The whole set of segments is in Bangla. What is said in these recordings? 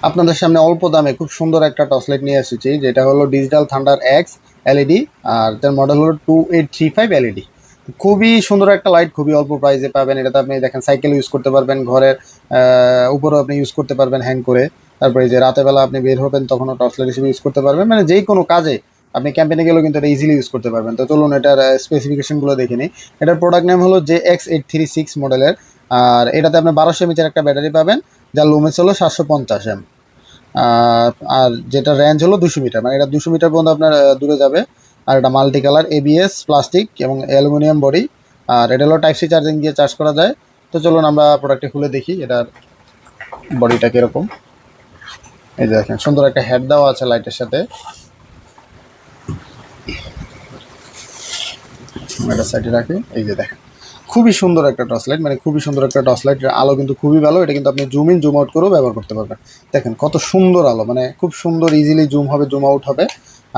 আপনাদের সামনে অল্প দামে খুব সুন্দর একটা টর্চ লাইট নিয়ে এসেছি, যেটা হলো ডিজিটাল থান্ডার এক্স এলইডি। আর তার মডেল হলো 2835 এলইডি। খুবই সুন্দর একটা লাইট, খুবই অল্প প্রাইসে পাবেন। এটাতে আপনি দেখেন সাইকেল ইউজ করতে পারবেন, ঘরের উপরেও আপনি ইউজ করতে পারবেন হ্যাং করে। তারপরে যে রাতের বেলা আপনি বের হবেন তখনও টর্চ লাইট হিসেবে ইউজ করতে পারবেন, মানে যেই কোনো কাজে আপনি ক্যাম্পেইনে গেলেও কিন্তু এটা ইজিলি ইউজ করতে পারবেন। তো চলুন এটার স্পেসিফিকেশনগুলো দেখে নিই। এটার প্রোডাক্ট নেম হলো JX836 মডেলের। আর এটাতে আপনি 1200 এমএচের একটা ব্যাটারি পাবেন, যার লুমেন্স হলো 750 এম। আর যেটা রেঞ্জ হলো 200 মিটার, মানে এটা 200 মিটার পর্যন্ত আপনার দূরে যাবে। আর এটা মাল্টি কালার, এবিএস, প্লাস্টিক এবং অ্যালুমিনিয়াম বডি। আর এটা হলো টাইপ সি চার্জিং দিয়ে চার্জ করা যায়। তো চলুন আমরা প্রোডাক্টটি খুলে দেখি এটার বডিটা কীরকম। এই যে দেখেন সুন্দর একটা হেড দেওয়া আছে লাইটের সাথে। এটা সাইডে রাখি। এই যে দেখেন খুবই সুন্দর একটা টর্চ লাইট, মানে খুবই সুন্দর একটা টর্চ লাইট। আলো কিন্তু খুবই ভালো, এটা কিন্তু আপনি জুম ইন জুম আউট করেও ব্যবহার করতে পারবেন। দেখেন কত সুন্দর আলো, মানে খুব সুন্দর, ইজিলি জুম হবে, জুম আউট হবে।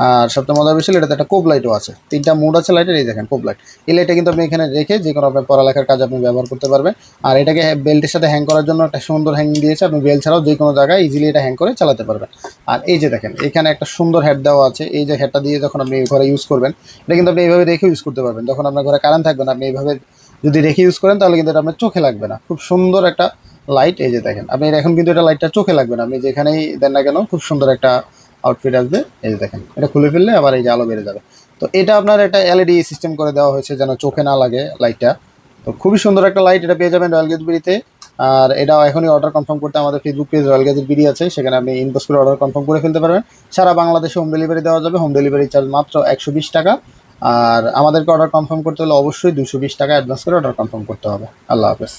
আর সবচেয়ে মজার বিষয় এটাতে একটা কোপ লাইটও আছে, 3টা মোড আছে লাইটের। এই দেখেন কোপ লাইট, এই লাইটটা কিন্তু আপনি এখানে রেখে যে কোনো আপনার পড়ালেখার কাজে আপনি ব্যবহার করতে পারবেন। আর এটাকে বেল্টের সাথে হ্যাং করার জন্য একটা সুন্দর হ্যাঙ্গিং দিয়েছে, আপনি বেল্ট ছাড়াও যে কোনো জায়গায় ইজিলি এটা হ্যাং করে চালাতে পারবেন। আর এই যে দেখেন এখানে একটা সুন্দর হেড দেওয়া আছে, এই যে হেডটা দিয়ে যখন আপনি ঘরে ইউজ করবেন, এটা কিন্তু আপনি এইভাবে রেখে ইউজ করতে পারবেন। যখন আপনার ঘরে কারেন্ট থাকবে না, আপনি এইভাবে যদি রেখে ইউজ করেন তাহলে কিন্তু এটা আপনার চোখে লাগবে না। খুব সুন্দর একটা লাইট। এই যে দেখেন আপনি এখন কিন্তু এটা লাইটটা চোখে লাগবে না, আপনি যেখানেই দেন না কেন খুব সুন্দর একটা আউটফিট আসবে। এই যে দেখেন এটা খুলে ফেললে আবার এই যে আলো বেড়ে যাবে। তো এটা আপনার একটা এলইডি সিস্টেম করে দেওয়া হয়েছে যেন চোখে না লাগে লাইটটা। তো খুবই সুন্দর একটা লাইট, এটা পেয়ে যাবেন রয়্যাল গ্যাজেটবিডিতে। আর এটা এখনই অর্ডার কনফার্ম করতে আমাদের ফেসবুক পেজ রয়্যাল গ্যাজেটবিডি আছে, সেখানে আপনি ইনবক্স করে অর্ডার কনফার্ম করে ফেলতে পারবেন। সারা বাংলাদেশে হোম ডেলিভারি দেওয়া যাবে, হোম ডেলিভারি চার্জ মাত্র 120 টাকা। আর আমাদেরকে অর্ডার কনফার্ম করতে হলে অবশ্যই 220 টাকা অ্যাডভান্স করে অর্ডার কনফার্ম করতে হবে। আল্লাহ হাফেজ।